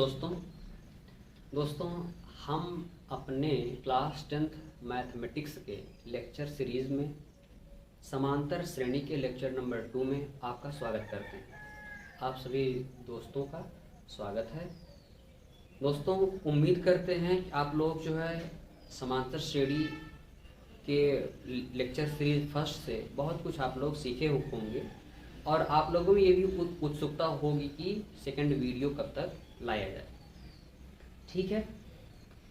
दोस्तों दोस्तों हम अपने क्लास 10th मैथमेटिक्स के लेक्चर सीरीज़ में समांतर श्रेणी के लेक्चर नंबर 2 में आपका स्वागत करते हैं। आप सभी दोस्तों का स्वागत है। दोस्तों, उम्मीद करते हैं कि आप लोग जो है समांतर श्रेणी के लेक्चर सीरीज फर्स्ट से बहुत कुछ आप लोग सीखे होंगे और आप लोगों में ये भी उत्सुकता होगी कि सेकंड वीडियो कब तक लाया जाए। ठीक है,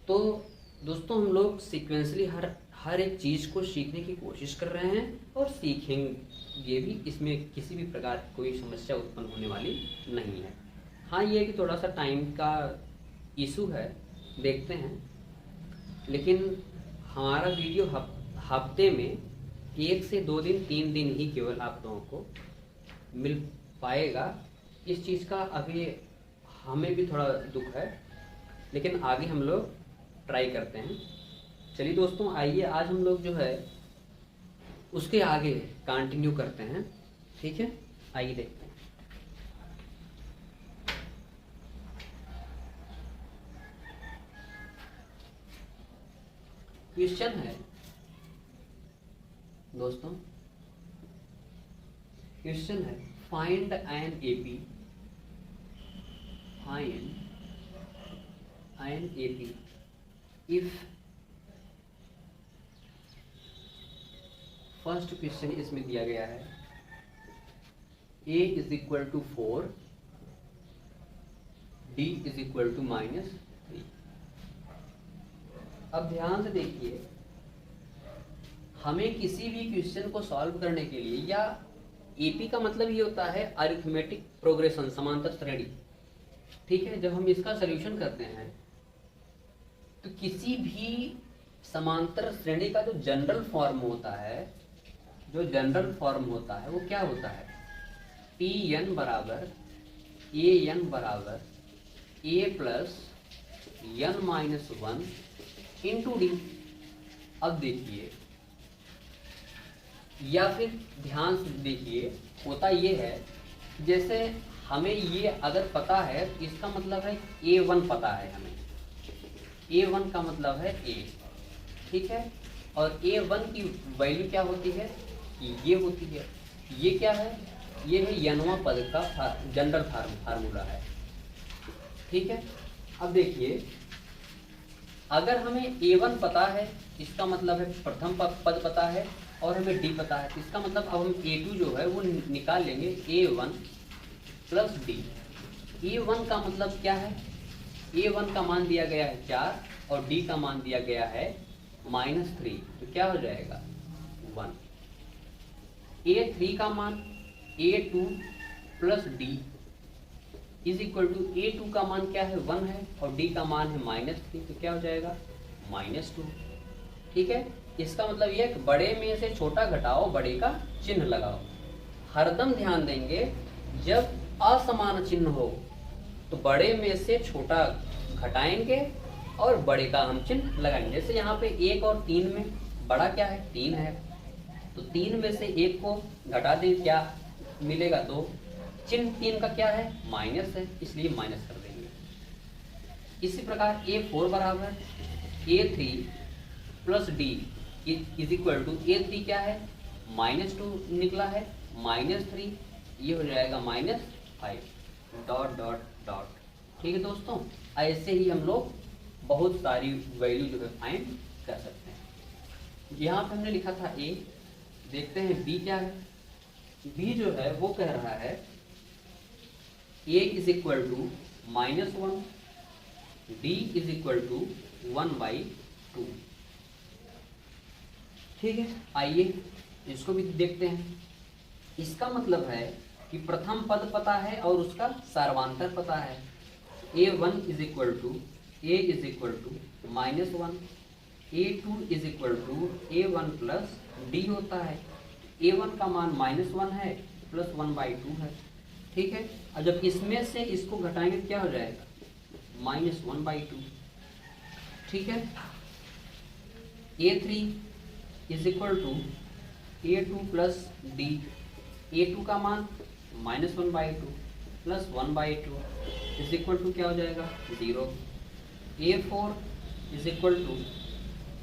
तो दोस्तों हम लोग सीक्वेंसली हर एक चीज़ को सीखने की कोशिश कर रहे हैं और सीखेंगे भी। इसमें किसी भी प्रकार की कोई समस्या उत्पन्न होने वाली नहीं है। हाँ, ये कि थोड़ा सा टाइम का इशू है, देखते हैं, लेकिन हमारा वीडियो हफ्ते में 1 से 2 दिन 3 दिन ही केवल आप लोगों को मिल पाएगा। इस चीज़ का अभी हमें भी थोड़ा दुख है, लेकिन आगे हम लोग ट्राई करते हैं। चलिए दोस्तों, आइए आज हम लोग जो है उसके आगे कंटिन्यू करते हैं। ठीक है, आइए देखते हैं। क्वेश्चन है दोस्तों, क्वेश्चन है find an AP, find an AP if, first question इसमें दिया गया है a is equal to 4, d is equal to -3। अब ध्यान से देखिए, हमें किसी भी क्वेश्चन को सॉल्व करने के लिए, या एपी का मतलब ये होता है अरिथमेटिक प्रोग्रेशन, समांतर श्रेणी। ठीक है, जब हम इसका सॉल्यूशन करते हैं तो किसी भी समांतर श्रेणी का जो जनरल फॉर्म होता है, वो क्या होता है? Pn बराबर an बराबर a plus n-1 into D. अब देखिए, या फिर ध्यान से देखिए, होता ये है, जैसे हमें ये अगर पता है तो इसका मतलब है a1 पता है हमें, a1 का मतलब है a। ठीक है, और a1 की वैल्यू क्या होती है? ये होती है। ये क्या है? ये है यनवा पद का जनरल फार्मूला है। ठीक है, अब देखिए, अगर हमें a1 पता है, इसका मतलब है प्रथम पद पता है, और हमें d पता है, इसका मतलब अब हम a2 जो है वो निकाल लेंगे, a1 प्लस d। a1 का मतलब क्या है? a1 का मान दिया गया है 4 और d का मान दिया गया है -3, तो क्या हो जाएगा? 1। a3 का मान a2 plus d is equal to, a2 का मान क्या है? 1 है, और d का मान है -3, तो क्या हो जाएगा? -2। ठीक है, इसका मतलब यह है कि बड़े में से छोटा घटाओ, बड़े का चिन्ह लगाओ। हरदम ध्यान देंगे, जब असमान चिन्ह हो तो बड़े में से छोटा घटाएंगे और बड़े का हम चिन्ह लगाएंगे। जैसे यहाँ पे 1 और 3 में बड़ा क्या है? 3 है, तो 3 में से 1 को घटा दें, क्या मिलेगा? 2। चिन्ह 3 का क्या है? माइनस है, इसलिए माइनस कर देंगे। इसी प्रकार a4 बराबर a3 plus d is equal to, a3 क्या है? -2 निकला है, -3, ये हो जाएगा -5, डॉट डॉट डॉट। ठीक है दोस्तों, ऐसे ही हम लोग बहुत सारी वैल्यू जो है फाइंड कर सकते हैं। यहाँ पे हमने लिखा था a, देखते हैं b क्या है। b जो है वो कह रहा है a is equal to -1, d is equal to 1/2। ठीक है, आइए इसको भी देखते हैं। इसका मतलब है कि प्रथम पद पता है और उसका सार्वांतर पता है। a1 is equal to a is equal to -1, a2 is equal to a1 plus d होता है। a1 का मान -1 है, प्लस 1/2 है। ठीक है, और जब इसमें से इसको घटाएंगे तो क्या हो जाएगा? -1/2। ठीक है, a3 is equal to a2 plus d, a2 का मान -1/2, प्लस 1/2 इज इक्वल टू क्या हो जाएगा 0। A4 is equal to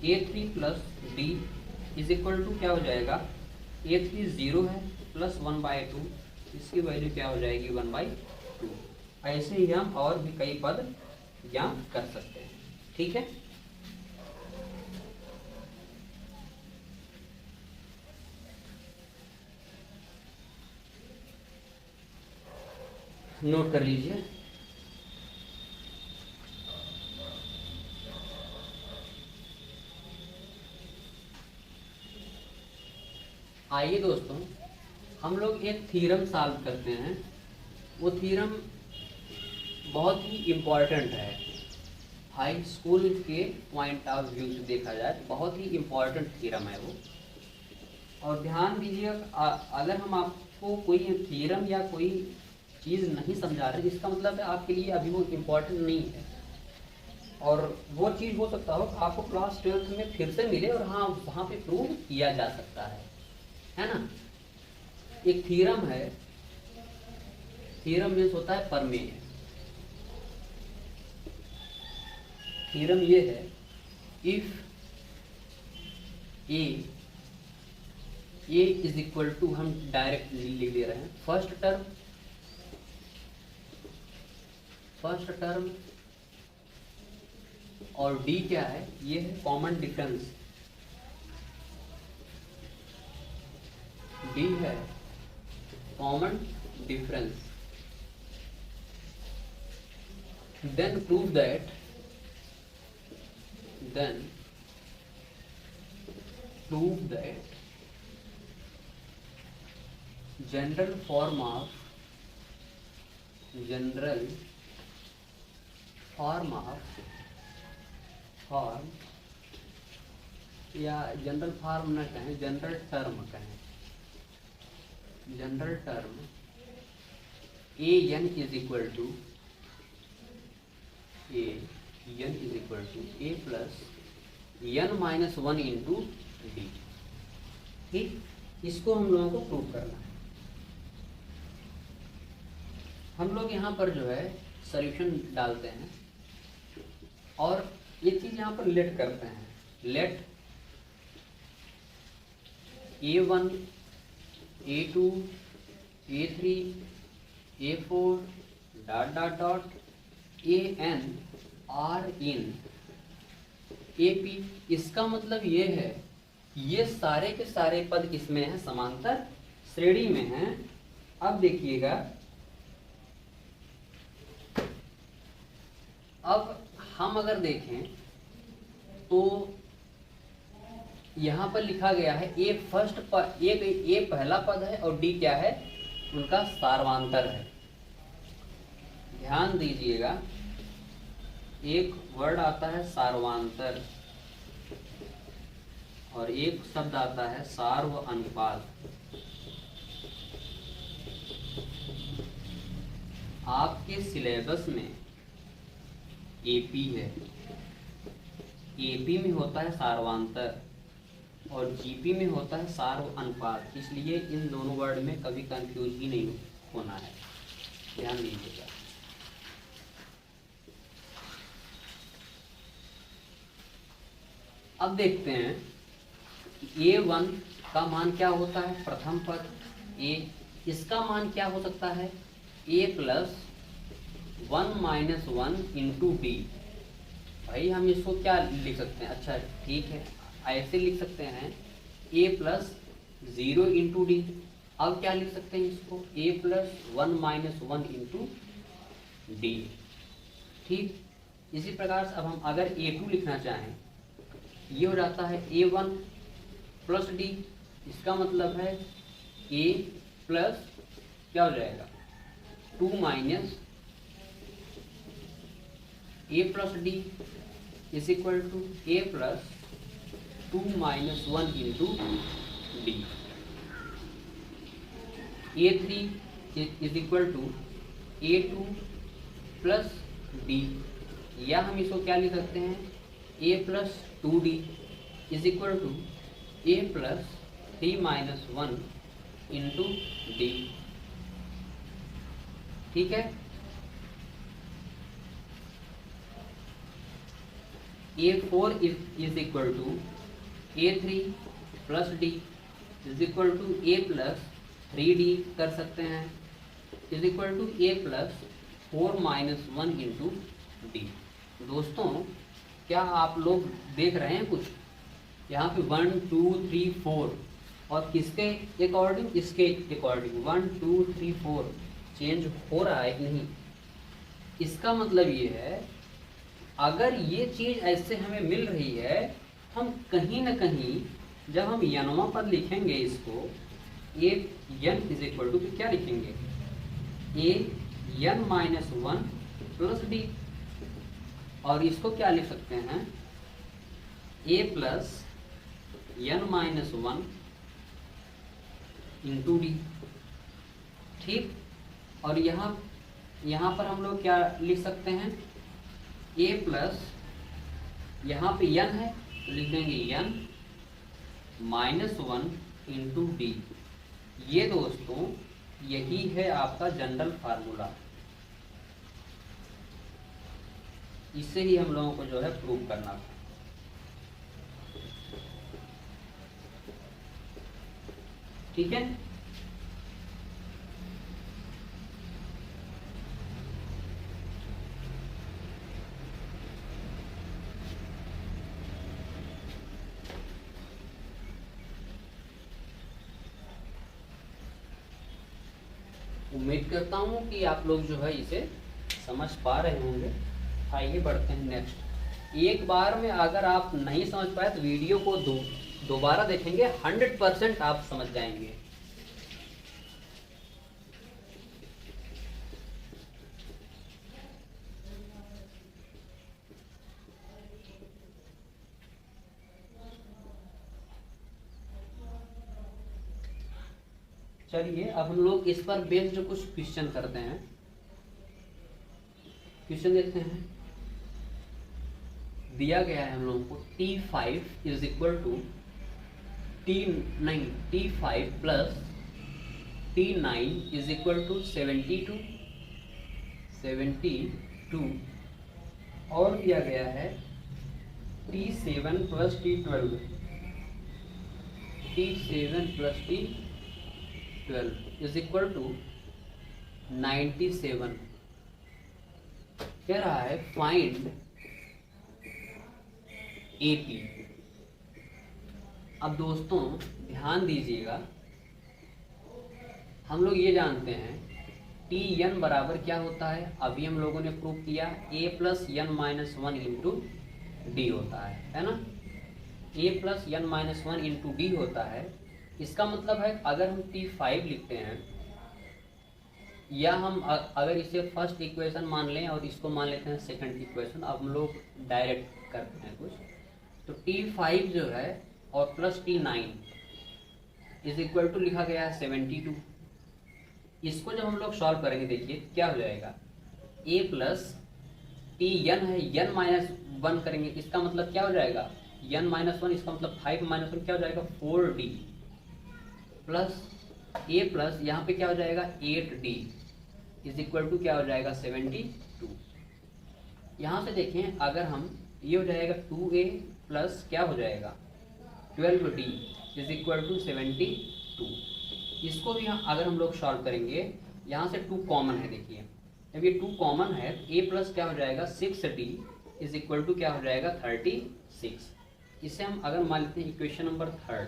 A3 plus D is equal to क्या हो जाएगा A3 0 है प्लस 1/2 इसकी वैल्यू क्या हो जाएगी 1/2। ऐसे ही हम और भी कई पद ज्ञात कर सकते हैं। ठीक है, नोट कर लीजिए। आइए दोस्तों, हम लोग एक थ्योरम सॉल्व करते हैं। वो थ्योरम बहुत ही इम्पॉर्टेंट है, हाई स्कूल के पॉइंट ऑफ व्यू से देखा जाए तो बहुत ही इम्पॉर्टेंट थ्योरम है वो। और ध्यान दीजिए, अगर हम आपको कोई थ्योरम या कोई चीज़ नहीं समझा रहे इसका मतलब है आपके लिए अभी वो इम्पोर्टेंट नहीं है। और वो चीज़ हो सकता हो आपको क्लास 12th में फिर से मिले और हाँ वहाँ पे प्रूव किया जा सकता है ना। एक थ्योरम है, थ्योरम मीन्स होता है प्रमेय। थ्योरम ये है, if A is equal to, हम डायरेक्ट लिख ले रहे हैं, फर्स्ट टर्म और डी क्या है, ये है कॉमन डिफरेंस। डी है common difference. Then prove that general form या जनरल फॉर्म न कहें, जनरल टर्म कहें, general term an is equal to a plus n-1 into D. ठीक, इसको हम लोगों को प्रूव करना है। हम लोग यहाँ पर जो है सॉल्यूशन डालते हैं और ये चीज यहाँ पर लेट करते हैं। Let A1 A2 A3 A4 dot AN are in AP। इसका मतलब ये है ये सारे के सारे पद किसमें हैं, समांतर श्रेणी में हैं। अब देखिएगा, अब हम अगर देखें तो यहाँ पर लिखा गया है ए फर्स्ट पद, ए पहला पद है और डी क्या है, उनका सार्वांतर है। ध्यान दीजिएगा, एक वर्ड आता है सार्वांतर और एक शब्द आता है सार्व अनुपात। आपके सिलेबस में एपी है, एपी में होता है सार्वांतर और जीपी में होता है सार्व अनुपात, इसलिए इन दोनों वर्ड में कभी कंफ्यूज ही नहीं होना है। ध्यान दीजिएगा। अब देखते हैं A1 का मान क्या होता है, प्रथम पद A, इसका मान क्या हो सकता है A प्लस 1-1 इंटू डी। भाई हम इसको क्या लिख सकते हैं, अच्छा ठीक है ऐसे लिख सकते हैं A प्लस 0 इंटू डी। अब क्या लिख सकते हैं इसको A प्लस 1-1 इंटू डी। ठीक, इसी प्रकार से अब हम अगर A2 लिखना चाहें, ये हो जाता है A1 प्लस डी। इसका मतलब है A प्लस क्या हो जाएगा 2 minus A plus D is equal to A plus 2-1 into D. A3 is equal to A2 plus D, या हम इसको क्या लिख सकते हैं A plus 2D is equal to A plus 3-1 into D. ठीक है। A4 is equal to A3 plus D is equal to A plus 3D कर सकते हैं, is equal to A plus 4 minus 1 into D. दोस्तों क्या आप लोग देख रहे हैं कुछ? यहाँ पे 1 2 3 4 और किसके अकॉर्डिंग? इसके अकॉर्डिंग 1 2 3 4 चेंज हो रहा है कि नहीं? इसका मतलब ये है अगर ये चीज ऐसे हमें मिल रही है, हम कहीं ना कहीं जब हम यनवा पर लिखेंगे इसको A n is equal to क्या लिखेंगे? A n minus 1 plus D, और इसको क्या लिख सकते हैं? A plus n minus 1 into D. ठीक, और यहाँ पर हम लोग क्या लिख सकते हैं? ए प्लस यहाँ पे यन है तो लिख देंगे यन माइनस 1 इंटू डी। ये दोस्तों यही है आपका जनरल फार्मूला, इससे ही हम लोगों को जो है प्रूव करना था। ठीक है, उम्मीद करता हूँ कि आप लोग जो है इसे समझ पा रहे होंगे। आइए बढ़ते हैं नेक्स्ट। एक बार में अगर आप नहीं समझ पाए तो वीडियो को दोबारा देखेंगे, 100% आप समझ जाएंगे। चलिए अब हम लोग इस पर बेस्ड जो कुछ क्वेश्चन करते हैं। क्वेश्चन देखते हैं। दिया गया है हम लोगों को T5 is equal to T5 plus T9 is equal to 72 और दिया गया है T7 plus T12 is equal to 97। कह रहा है फाइंड AP। अब दोस्तों ध्यान दीजिएगा, हम लोग ये जानते हैं Tn बराबर क्या होता है? अभी हम लोगों ने प्रूव किया A plus n minus 1 into D होता है ना? A plus n minus 1 into D होता है। इसका मतलब है अगर हम T5 लिखते हैं, या हम अगर इसे फर्स्ट इक्वेशन मान लें और इसको मान लेते हैं सेकंड इक्वेशन। अब हम लोग डायरेक्ट करते हैं कुछ, तो T5 जो है और plus T9 is equal to लिखा गया है 72। इसको जब हम लोग सॉल्व करेंगे देखिए क्या हो जाएगा। A प्लस T यन है, यन माइनस 1 करेंगे, इसका मतलब क्या हो जाएगा? यन माइनस 1, इसका मतलब 5 माइनस 1 क्या हो जाएगा? 4D प्लस A प्लस यहाँ पे क्या हो जाएगा? 8D इज इक्वल टू क्या हो जाएगा? 72। यहाँ से देखें अगर हम ये हो जाएगा 2A प्लस क्या हो जाएगा? 12D is equal to 72। इसको भी अगर हम लोग सॉल्व करेंगे, यहाँ से 2 कॉमन है। देखिए जब ये 2 कॉमन है, A प्लस क्या हो जाएगा? 6D इज इक्वल टू क्या हो जाएगा? 36। इसे हम अगर मान लेते हैं इक्वेशन नंबर 3।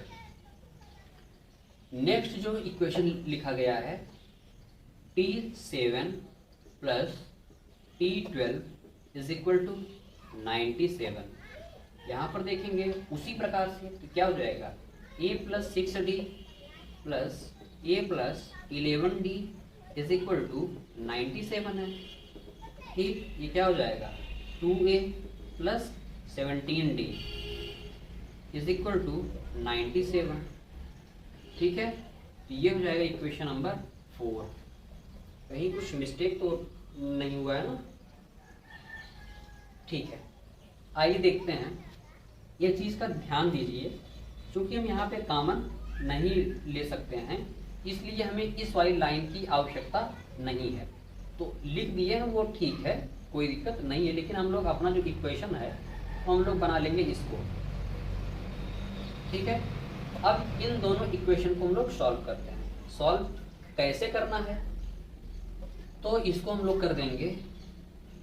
नेक्स्ट जो इक्वेशन लिखा गया है T7 plus T12 is equal to 97। यहाँ पर देखेंगे उसी प्रकार से तो क्या हो जाएगा? A plus 6D plus A plus 11D is equal to 97 है। ठीक, ये क्या हो जाएगा? 2A plus 17D is equal to 97। ठीक है, तो ये हो जाएगा इक्वेशन नंबर 4। कहीं कुछ मिस्टेक तो नहीं हुआ है ना? ठीक है, आइए देखते हैं। ये चीज़ का ध्यान दीजिए, क्योंकि हम यहाँ पे कॉमन नहीं ले सकते हैं, इसलिए हमें इस वाली लाइन की आवश्यकता नहीं है। तो लिख दिए हैं वो ठीक है, कोई दिक्कत नहीं है, लेकिन हम लोग अपना जो इक्वेशन है तो हम लोग बना लेंगे इसको, ठीक है। अब इन दोनों इक्वेशन को हम लोग सॉल्व करते हैं। सॉल्व कैसे करना है, तो इसको हम लोग कर देंगे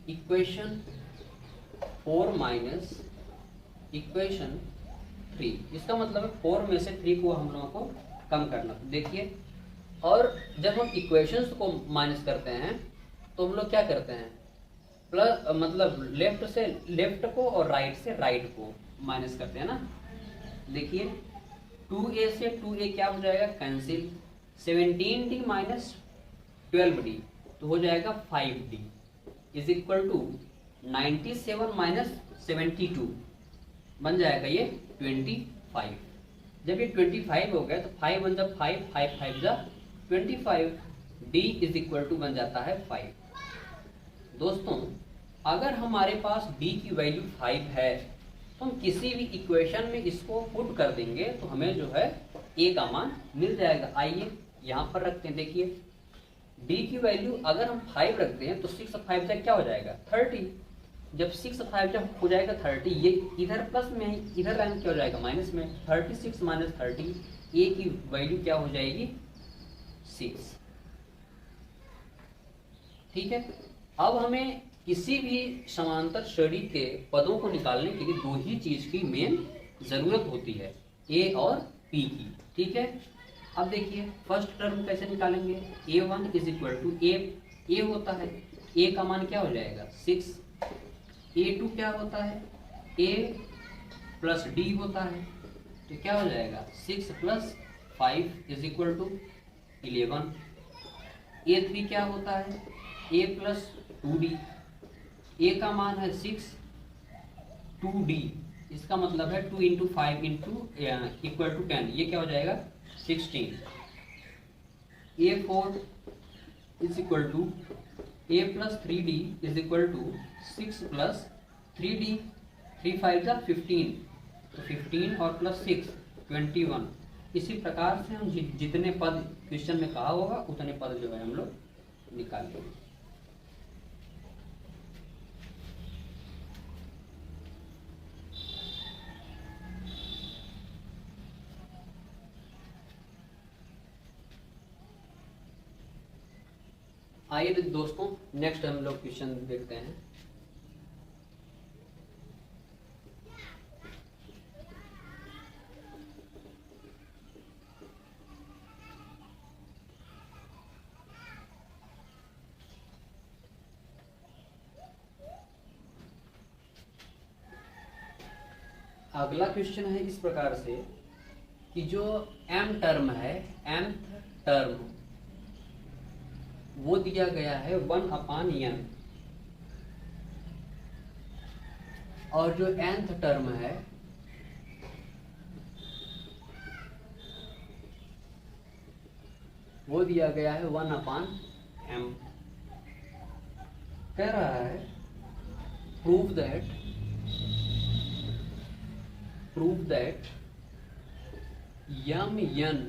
इक्वेशन 4 माइनस इक्वेशन 3। इसका मतलब है 4 में से 3 को हम लोगों को कम करना। देखिए, और जब हम इक्वेशंस को माइनस करते हैं तो हम लोग क्या करते हैं, प्लस मतलब लेफ्ट से लेफ्ट को और राइट से राइट को माइनस करते हैं ना। देखिए 2a से 2a क्या हो जाएगा, कैंसिल। 17d माइनस 12d तो हो जाएगा 5d is equal to 97 minus 72 बन जाएगा ये 25। जब ये 25 हो गया तो 5 बन जा 5, 5 5 जा 25, d इज इक्वल टू बन जाता है 5। दोस्तों अगर हमारे पास d की वैल्यू 5 है तो हम किसी भी इक्वेशन में इसको पुट कर देंगे तो हमें जो है a का मान मिल जाएगा। आइए यहाँ पर रखते हैं। देखिए d की वैल्यू अगर हम 5 रखते हैं तो 6 और 5 क्या हो जाएगा 30। जब 6 और 5 जब हो जाएगा 30, ये इधर प्लस में है, इधर लाइन क्या हो जाएगा माइनस में। 36 माइनस 30, a की वैल्यू क्या हो जाएगी 6, ठीक है। अब हमें किसी भी समांतर श्रेणी के पदों को निकालने के लिए 2 ही चीज की मेन जरूरत होती है, a और p की, ठीक है। अब देखिए फर्स्ट टर्म कैसे निकालेंगे, a1 is equal to a होता है, a का मान क्या हो जाएगा 6, a2 क्या होता है a प्लस d होता है, तो क्या हो जाएगा 6 plus 5 is equal to 11। a3 क्या होता है a प्लस 2d, a का मान है 6, 2d इसका मतलब है 2 इंटू 5 इंटू इक्वल टू 10, ये क्या हो जाएगा 16। a4 is equal to a plus 3d is equal to 6 plus 3d, 3 5 जा 15, तो 15 और प्लस 6 21। इसी प्रकार से हम जितने पद क्वेश्चन में कहा होगा उतने पद जो है हम लोग निकाल लेंगे। आइए दोस्तों नेक्स्ट हम लोग क्वेश्चन देखते हैं। अगला क्वेश्चन है इस प्रकार से कि जो m टर्म है, mth टर्म वो दिया गया है 1/n, और जो nth टर्म है वो दिया गया है 1/m। कह रहा है प्रूव दैट mn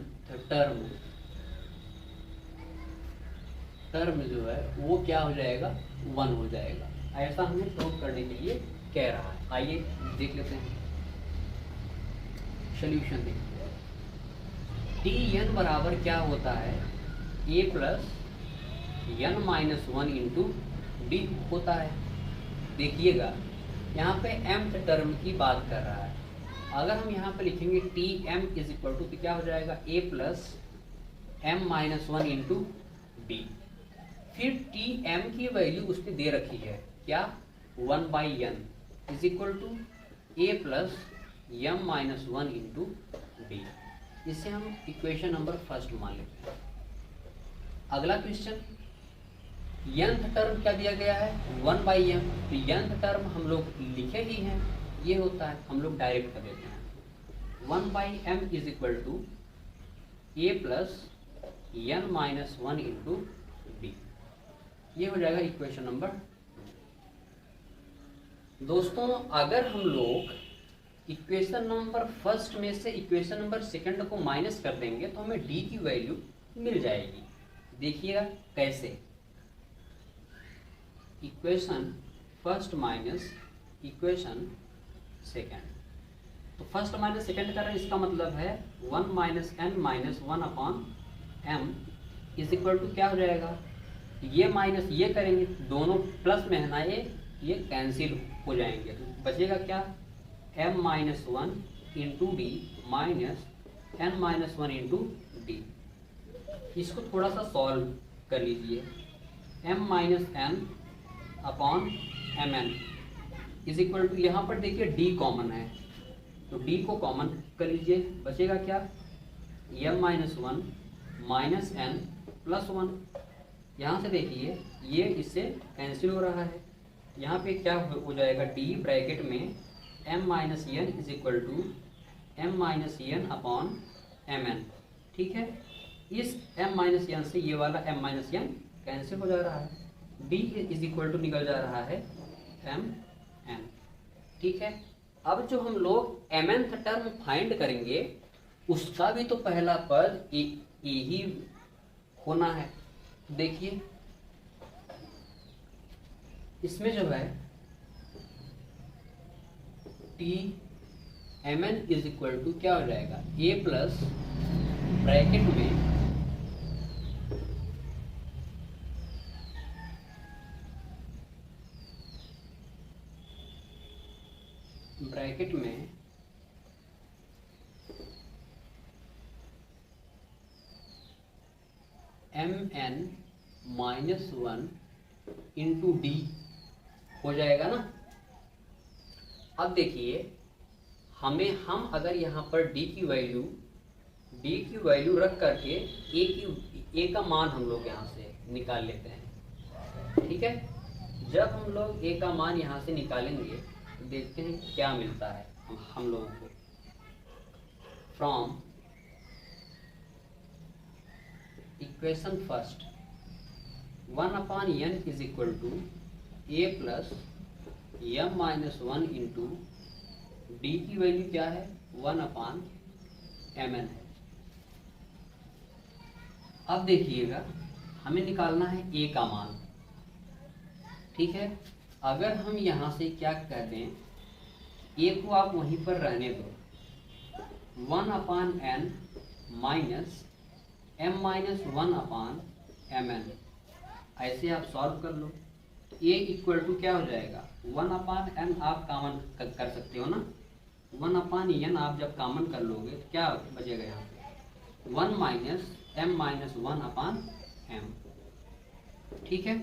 टर्म जो है वो क्या हो जाएगा 1 हो जाएगा। ऐसा हमें प्रूव करने के लिए कह रहा है। आइए देख लेते हैं सॉल्यूशन। देखिए tn बराबर क्या होता है a plus n minus 1 into D होता है। देखिएगा यहाँ पे mth टर्म की बात कर रहा है। अगर हम यहाँ पे लिखेंगे tm इज इक्वल टू क्या हो जाएगा a plus m minus 1 into D, फिर tm की वैल्यू उसने दे रखी है क्या 1/n is equal to a plus m minus 1 into D. इसे हम इक्वेशन नंबर फर्स्ट मान लेते हैं। अगला क्वेश्चन nth टर्म क्या दिया गया है 1/m, तो nth टर्म हम लोग लिखे ही हैं, ये होता है, हम लोग डायरेक्ट कर देते हैं 1/m is equal to a plus n minus 1 into D. ये हो जाएगा इक्वेशन नंबर। दोस्तों अगर हम लोग इक्वेशन नंबर फर्स्ट में से इक्वेशन नंबर सेकंड को माइनस कर देंगे तो हमें डी की वैल्यू मिल जाएगी। देखिएगा कैसे। Equation first minus equation second. तो फर्स्ट माइनस सेकेंड कर रहे हैं, इसका मतलब है 1 minus N minus 1 upon M is equal to क्या हो जाएगा, ये माइनस ये करेंगे, दोनों प्लस में है ना, ये कैंसिल हो जाएंगे, तो बचेगा क्या, m minus 1 into D minus n minus 1 into D. इसको थोड़ा सा सॉल्व कर लीजिए, m minus N upon M N is equal to, यहाँ पर देखिए d कॉमन है तो d को कॉमन कर लीजिए, बचेगा क्या, m minus 1 minus N plus 1। यहाँ से देखिए ये इससे कैंसिल हो रहा है, यहाँ पे क्या हो जाएगा, d ब्रैकेट में m minus N is equal to m minus N upon M N. ठीक है, इस m माइनस एन से ये वाला m माइनस एन कैंसिल हो जा रहा है, d इज इक्वल टू निकल जा रहा है m n। ठीक है, अब जो हम लोग mnth टर्म फाइंड करेंगे उसका भी तो पहला पद ए ही होना है। देखिए इसमें जो है T M N is equal to क्या हो जाएगा, ए प्लस ब्रैकेट में M N minus 1 into D हो जाएगा ना। अब देखिए हम अगर यहाँ पर d की वैल्यू रख करके a का मान हम लोग यहाँ से निकाल लेते हैं। ठीक है, जब हम लोग a का मान यहाँ से निकालेंगे तो देखते हैं क्या मिलता है हम लोगों को। From equation first 1 upon n is equal to a plus m minus 1 into D की वैल्यू क्या है, 1 अपॉन एम एन है। अब देखिएगा हमें निकालना है a का मान। ठीक है, अगर हम यहाँ से क्या कह दें, a को आप वहीं पर रहने दो, 1 upon n minus m minus 1 upon M N, ऐसे आप सॉल्व कर लो। a इक्वल टू क्या हो जाएगा, 1 अपॉन n आप कॉमन कर सकते हो ना, 1 अपॉन n आप जब कॉमन कर लोगे तो क्या बचेगा यहाँ पे, 1 minus m minus 1 upon m। ठीक है,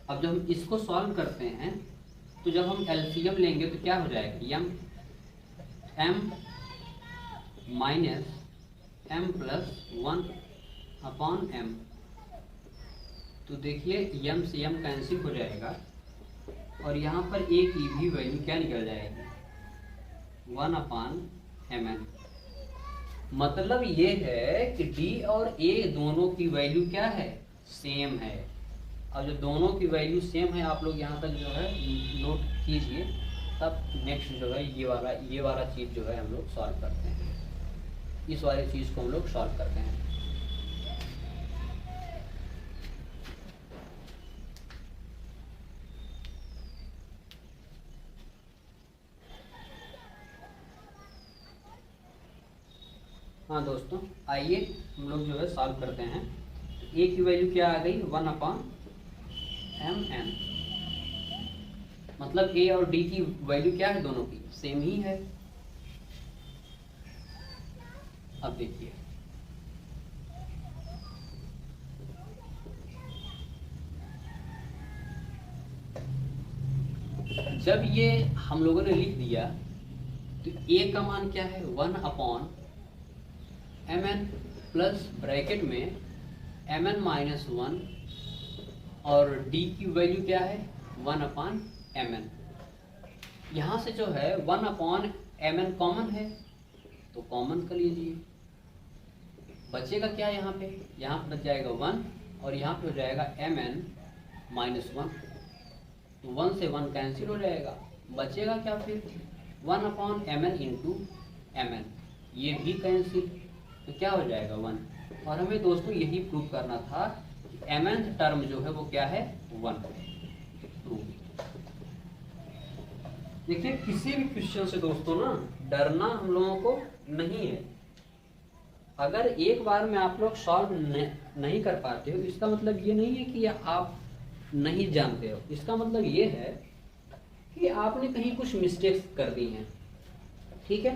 अब जब हम इसको सॉल्व करते हैं तो जब हम एलसीएम लेंगे तो क्या हो जाएगा, m minus m plus 1 upon m। तो देखिए m से m कैंसिल हो जाएगा और यहाँ पर a की भी वैल्यू क्या निकल जाएगी, 1 अपॉन एम एन। मतलब ये है कि d और a दोनों की वैल्यू क्या है, सेम है। और जो दोनों की वैल्यू सेम है, आप लोग यहाँ तक जो है नोट कीजिए, तब नेक्स्ट जो है ये वाला चीज़ जो है हम लोग सॉल्व करते हैं, इस वाले चीज़ को हम लोग सॉल्व करते हैं। हाँ दोस्तों, आइए हम लोग जो है सॉल्व करते हैं। तो a की वैल्यू क्या आ गई, 1 अपॉन एम एन। मतलब a और d की वैल्यू क्या है, दोनों की सेम ही है। अब देखिए जब ये हम लोगों ने लिख दिया तो a का मान क्या है, 1 upon M N plus bracket में एम एन माइनस 1 और d की वैल्यू क्या है, 1 अपॉन एम एन। यहाँ से जो है 1 अपॉन एम एन कॉमन है तो कॉमन कर लीजिए, बचेगा क्या, यहाँ पे बच जाएगा 1 और यहाँ पे हो जाएगा एम एन माइनस 1। तो 1 से 1 कैंसिल हो जाएगा, बचेगा क्या फिर, 1 upon M N into M N, ये भी कैंसिल, तो क्या हो जाएगा 1। और हमें दोस्तों यही प्रूव करना था कि एम एन टर्म जो है वो क्या है, 1। देखिए किसी भी क्वेश्चन से दोस्तों ना डरना हम लोगों को नहीं है। अगर एक बार में आप लोग सॉल्व नहीं कर पाते हो, इसका मतलब ये नहीं है कि आप नहीं जानते हो। इसका मतलब ये है कि आपने कहीं कुछ मिस्टेक्स कर दी हैं। ठीक है,